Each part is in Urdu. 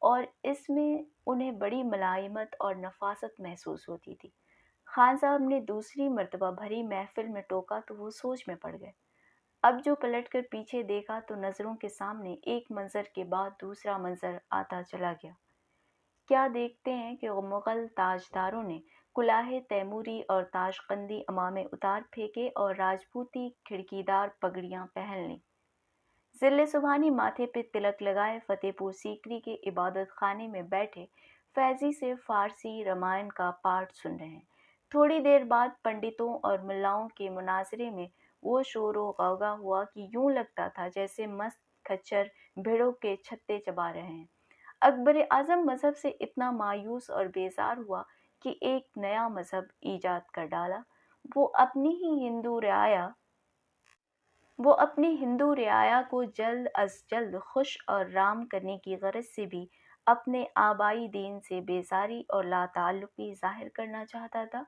اور اس میں انہیں بڑی ملائمت اور نفاست محسوس ہوتی تھی۔ خان صاحب نے دوسری مرتبہ بھری محفل میں ٹوکا تو وہ سوچ میں پڑ گئے۔ اب جو پلٹ کر پیچھے دیکھا تو نظروں کے سامنے ایک منظر کے بعد دوسرا منظر آتا چلا گیا۔ کیا دیکھتے ہیں کہ مغل تاجداروں نے کلاه تیموری اور تاشقندی عمامے اتار پھینکے اور راجپوتی کھڑکی دار پگڑیاں پہن لیں۔ ذل سبحانی ماتھے پہ تلک لگائے فتح پور سیکری کے عبادت خانے میں بیٹھے فیضی سے فارسی رامائن کا پاٹھ سن رہے ہیں۔ تھوڑی دیر بعد پنڈتوں اور ملاؤں کے مناظرے میں وہ شور و غوغا ہوا کہ یوں لگتا تھا جیسے مست کھچر بھیڑوں کے چھتے چبا رہے ہیں۔ اکبر اعظم مذہب سے اتنا مایوس اور بیزار ہوا کہ ایک نیا مذہب ایجاد کر ڈالا۔ وہ اپنی ہندو رعایا کو جلد از جلد خوش اور رام کرنے کی غرض سے بھی اپنے آبائی دین سے بیزاری اور لا تعلقی ظاہر کرنا چاہتا تھا۔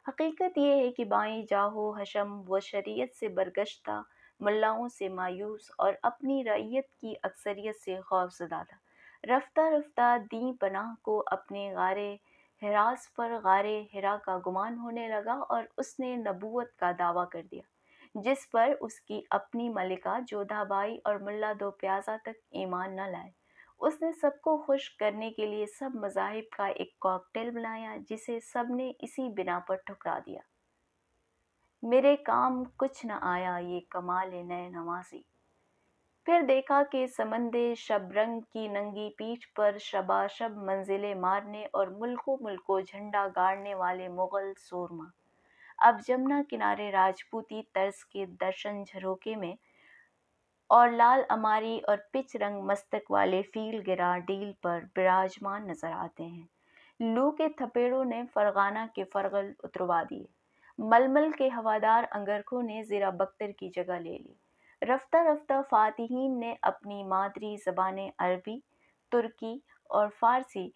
حقیقت یہ ہے کہ بائیں جاہو حشم و شریعت سے برگشتہ ملاؤں سے مایوس اور اپنی رعیت کی اکثریت سے خوفزدہ تھا۔ رفتہ رفتہ دیں پناہ کو اپنے غار حراس پر غار حرا کا گمان ہونے لگا اور اس نے نبوت کا دعویٰ کر دیا، جس پر اس کی اپنی ملکہ جودھا بائی اور ملا دو پیازا تک ایمان نہ لائے۔ اس نے سب کو خوش کرنے کے لیے سب مذاہب کا ایک کاکٹیل بنایا جسے سب نے اسی بنا پر ٹھکرا دیا۔ میرے کام کچھ نہ آیا یہ کمال نئے نوازی۔ پھر دیکھا کہ سمندِ شبرنگ کی ننگی پیٹھ پر شباشب منزلیں مارنے اور ملکوں جھنڈا گاڑنے والے مغل سورما اب جمنا کنارے راجپوتی طرز کے درشن جھروکے میں اور لال اماری اور پچ رنگ مستک والے فیل گرا ڈیل پر براجمان نظر آتے ہیں۔ لو کے تھپیڑوں نے فرغانہ کے فرغل اتروا دیے۔ ململ کے ہوادار انگرکھوں نے زیرہ بختر کی جگہ لے لی۔ رفتہ رفتہ فاتحین نے اپنی مادری زبانیں عربی، ترکی اور فارسی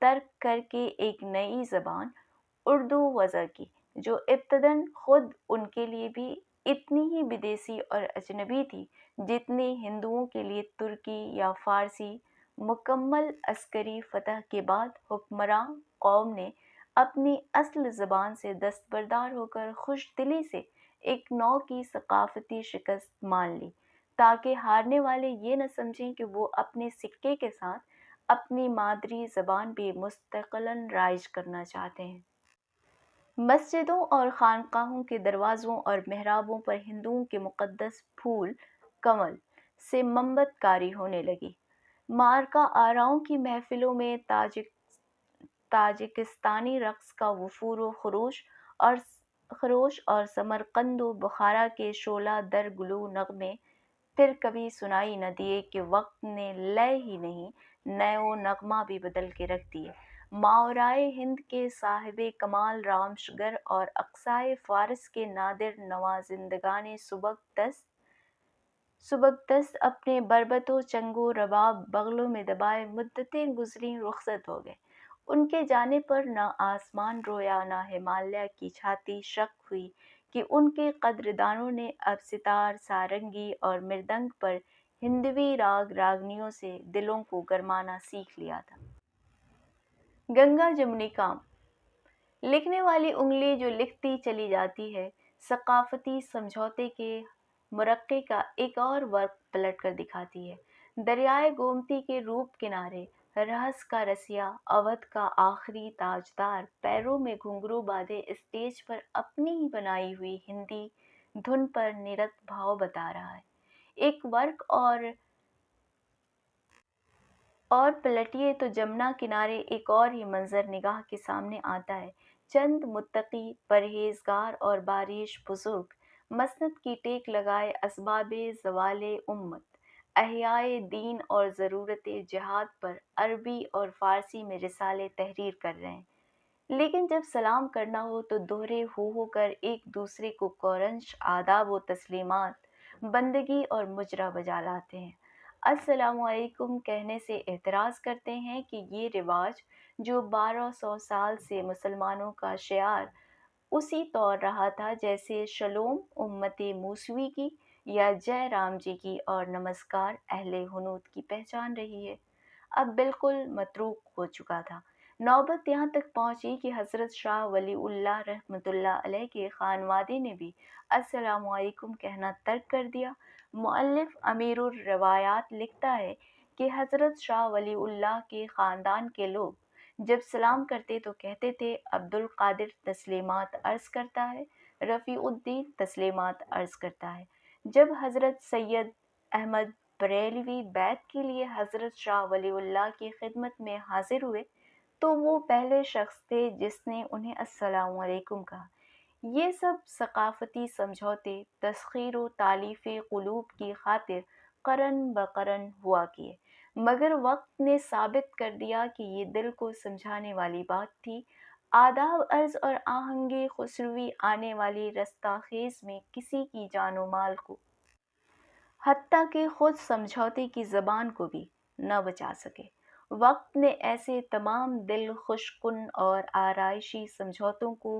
ترک کر کے ایک نئی زبان اردو وضع کی، جو ابتداً خود ان کے لیے بھی اتنی ہی بدیسی اور اجنبی تھی جتنی ہندوؤں کے لیے ترکی یا فارسی۔ مکمل عسکری فتح کے بعد حکمراں قوم نے اپنی اصل زبان سے دستبردار ہو کر خوش دلی سے ایک نوع کی ثقافتی شکست مان لی، تاکہ ہارنے والے یہ نہ سمجھیں کہ وہ اپنے سکے کے ساتھ اپنی مادری زبان بھی مستقلاً رائج کرنا چاہتے ہیں۔ مسجدوں اور خانقاہوں کے دروازوں اور محرابوں پر ہندوؤں کے مقدس پھول کمل سے منبت کاری ہونے لگی۔ مارکا آراؤں کی محفلوں میں تاجکستانی رقص کا وفور و خروش اور سمرقند و بخارا کے شعلہ در گلو نغمے پھر کبھی سنائی نہ دیے کہ وقت نے لے ہی نہیں نئے و نغمہ بھی بدل کے رکھ دیے۔ ماورائے ہند کے صاحب کمال رامشگر اور اقصائے فارس کے نادر نوازندگان سبکدست اپنے بربط و چنگ و رباب بغلوں میں دبائے مدتیں گزریں رخصت ہو گئے۔ ان کے جانے پر نہ آسمان رویا نہ ہمالیہ کی چھاتی شق ہوئی کہ ان کے قدردانوں نے اب ستار، سارنگی اور مردنگ پر ہندوی راگ راگنیوں سے دلوں کو گرمانا سیکھ لیا تھا۔ گنگا جمنی کام لکھنے والی انگلی جو لکھتی چلی جاتی ہے، ثقافتی سمجھوتے کے مرقع کا ایک اور ورق پلٹ کر دکھاتی ہے۔ دریائے گومتی کے روپ کنارے رہس کا رسیا، اودھ کا آخری تاجدار پیروں میں گھنگرو باندھے اسٹیج پر اپنی ہی بنائی ہوئی ہندی دھن پر نرت بھاؤ بتا رہا ہے۔ ایک ورق اور پلٹیے تو جمنا کنارے ایک اور ہی منظر نگاہ کے سامنے آتا ہے۔ چند متقی، پرہیزگار اور باریش بزرگ مسند کی ٹیک لگائے اسباب زوال امت، احیائے دین اور ضرورت جہاد پر عربی اور فارسی میں رسالے تحریر کر رہے ہیں، لیکن جب سلام کرنا ہو تو دوہرے ہو کر ایک دوسرے کو کورنش آداب و تسلیمات، بندگی اور مجرا بجا لاتے ہیں۔ السلام علیکم کہنے سے اعتراض کرتے ہیں کہ یہ رواج جو 1200 سال سے مسلمانوں کا شعار اسی طور رہا تھا جیسے شلوم امت موسوی کی یا جے رام جی کی اور نمسکار اہل ہنود کی پہچان رہی ہے۔ اب بالکل متروک ہو چکا تھا۔ نوبت یہاں تک پہنچی کہ حضرت شاہ ولی اللہ رحمۃ اللہ علیہ کے خانوادے نے بھی السلام علیکم کہنا ترک کر دیا۔ مؤلف امیر الروایات لکھتا ہے کہ حضرت شاہ ولی اللہ کے خاندان کے لوگ جب سلام کرتے تو کہتے تھے عبد القادر تسلیمات عرض کرتا ہے، رفیع الدین تسلیمات عرض کرتا ہے۔ جب حضرت سید احمد بریلوی بیعت کے لیے حضرت شاہ ولی اللہ کی خدمت میں حاضر ہوئے تو وہ پہلے شخص تھے جس نے انہیں السلام علیکم کہا۔ یہ سب ثقافتی سمجھوتے تسخیر و تالیف قلوب کی خاطر قرن بقرن ہوا کیے، مگر وقت نے ثابت کر دیا کہ یہ دل کو سمجھانے والی بات تھی۔ آداب عرض اور آہنگ خسروی آنے والی رستاخیز میں کسی کی جان و مال کو، حتیٰ کہ خود سمجھوتے کی زبان کو بھی نہ بچا سکے۔ وقت نے ایسے تمام دل خوش کن اور آرائشی سمجھوتوں کو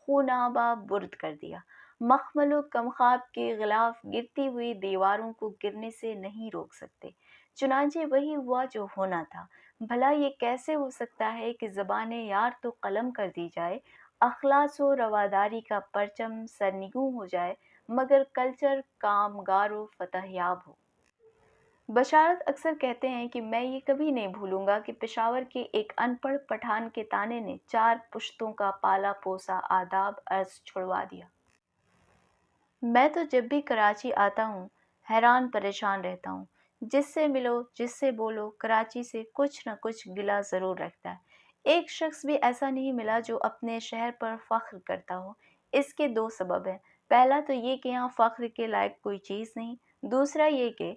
خونابہ برد کر دیا۔ مخمل و کمخاب کے غلاف گرتی ہوئی دیواروں کو گرنے سے نہیں روک سکتے، چنانچہ وہی ہوا جو ہونا تھا۔ بھلا یہ کیسے ہو سکتا ہے کہ زبان یار تو قلم کر دی جائے، اخلاص و رواداری کا پرچم سرنگوں ہو جائے، مگر کلچر کامگار و فتح یاب ہو۔ بشارت اکثر کہتے ہیں کہ میں یہ کبھی نہیں بھولوں گا کہ پشاور کے ایک ان پڑھ پٹھان کے تانے نے 4 پشتوں کا پالا پوسا آداب عرض چھڑوا دیا۔ میں تو جب بھی کراچی آتا ہوں حیران پریشان رہتا ہوں۔ جس سے ملو، جس سے بولو، کراچی سے کچھ نہ کچھ گلہ ضرور رکھتا ہے۔ ایک شخص بھی ایسا نہیں ملا جو اپنے شہر پر فخر کرتا ہو۔ اس کے 2 سبب ہیں۔ پہلا تو یہ کہ یہاں فخر کے لائق کوئی چیز نہیں، دوسرا یہ کہ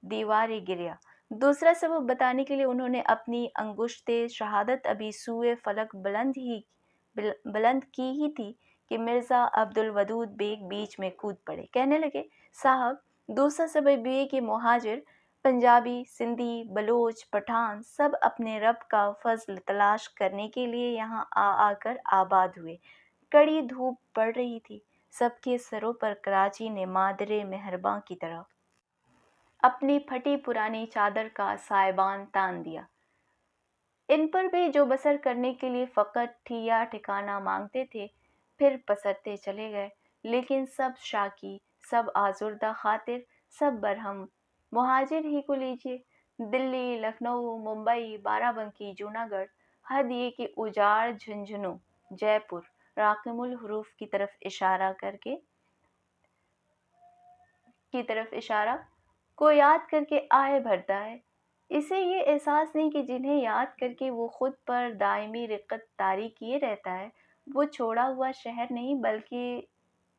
دیوار گریا۔ دوسرا سبب بتانے کے لیے انہوں نے اپنی انگشت شہادت ابھی سوئے فلک بلند کی ہی تھی کہ مرزا عبد الودود بیگ بیچ میں کود پڑے، کہنے لگے صاحب دوسرا سبب یہ کہ مہاجر پنجابی، سندھی، بلوچ، پٹھان سب اپنے رب کا فضل تلاش کرنے کے لیے یہاں آ کر آباد ہوئے۔ کڑی دھوپ پڑ رہی تھی، سب کے سروں پر کراچی نے مادر مہرباں کی طرح اپنی پھٹی پرانی چادر کا سائبان تان دیا۔ ان پر بھی جو بسر کرنے کے لیے فقط ٹھیا ٹھکانہ مانگتے تھے پھر پسرتے چلے گئے، لیکن سب شاکی، سب آزردہ خاطر، سب برہم۔ مہاجر ہی کو لیجیے، دلی، لکھنؤ، ممبئی، بارہ بنکی، جوناگڑھ، حد یہ کہ اجاڑ جھنجھنو، جے پور، راقم الحروف کی طرف اشارہ کو یاد کر کے آہ بھرتا ہے۔ اسے یہ احساس نہیں کہ جنہیں یاد کر کے وہ خود پر دائمی رقت طاری کیے رہتا ہے، وہ چھوڑا ہوا شہر نہیں بلکہ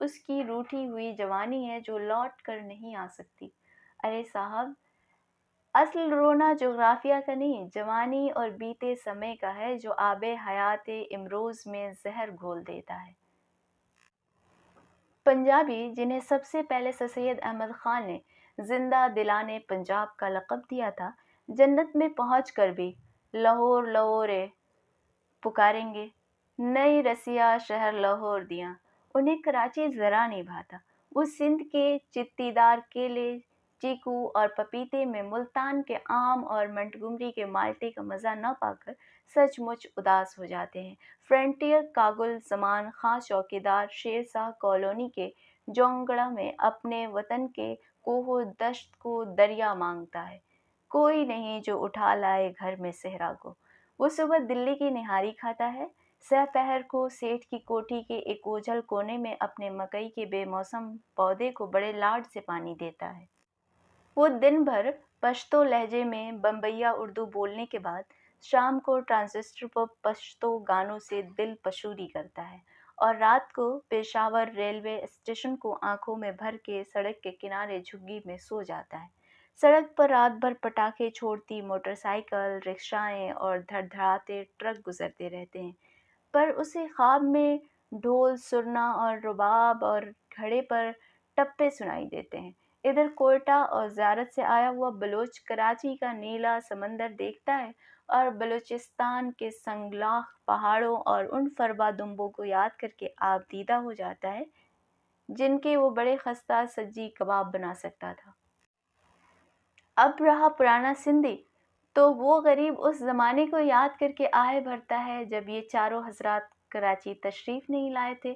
اس کی روٹھی ہوئی جوانی ہے جو لوٹ کر نہیں آ سکتی۔ ارے صاحب، اصل رونا جغرافیہ کا نہیں، جوانی اور بیتے سمے کا ہے جو آب حیات امروز میں زہر گھول دیتا ہے۔ پنجابی، جنہیں سب سے پہلے سر سید احمد خان نے زندہ دلانے پنجاب کا لقب دیا تھا، جنت میں پہنچ کر بھی لاہور لاہورے پکاریں گے۔ نئی رسیا شہر لاہور دیاں، انہیں کراچی ذرا نہیں بھاتا۔ وہ سندھ کے چتی دار کیلے، چیکو اور پپیتے میں ملتان کے آم اور منٹگمری کے مالٹے کا مزہ نہ پا کر سچ مچ اداس ہو جاتے ہیں۔ فرنٹیئر کاگل زمان خاں چوکیدار شیر شاہ کالونی کے جونگڑا میں اپنے وطن کے کوہ و دشت کو دریا مانگتا ہے، کوئی نہیں جو اٹھا لائے گھر میں صحرا کو۔ وہ صبح دلی کی نہاری کھاتا ہے، سہ پہر کو سیٹھ کی کوٹھی کے ایک اوجھل کونے میں اپنے مکئی کے بے موسم پودے کو بڑے لاڈ سے پانی دیتا ہے۔ وہ دن بھر پشتو لہجے میں بمبئیا اردو بولنے کے بعد شام کو ٹرانزسٹر پر پشتو گانوں سے دل پشوری کرتا ہے، اور رات کو پشاور ریلوے اسٹیشن کو آنکھوں میں بھر کے سڑک کے کنارے جھگی میں سو جاتا ہے۔ سڑک پر رات بھر پٹاخے چھوڑتی موٹر سائیکل، رکشائیں اور دھڑ دھڑاتے ٹرک گزرتے رہتے ہیں، پر اسے خواب میں ڈھول، سرنا اور رباب اور گھڑے پر ٹپے سنائی دیتے ہیں۔ ادھر کوئٹہ اور زیارت سے آیا ہوا بلوچ کراچی کا نیلا سمندر دیکھتا ہے اور بلوچستان کے سنگلاخ پہاڑوں اور ان فربا دمبوں کو یاد کر کے آپ دیدہ ہو جاتا ہے جن کے وہ بڑے خستہ سجی کباب بنا سکتا تھا۔ اب رہا پرانا سندھی، تو وہ غریب اس زمانے کو یاد کر کے آہ بھرتا ہے جب یہ چاروں حضرات کراچی تشریف نہیں لائے تھے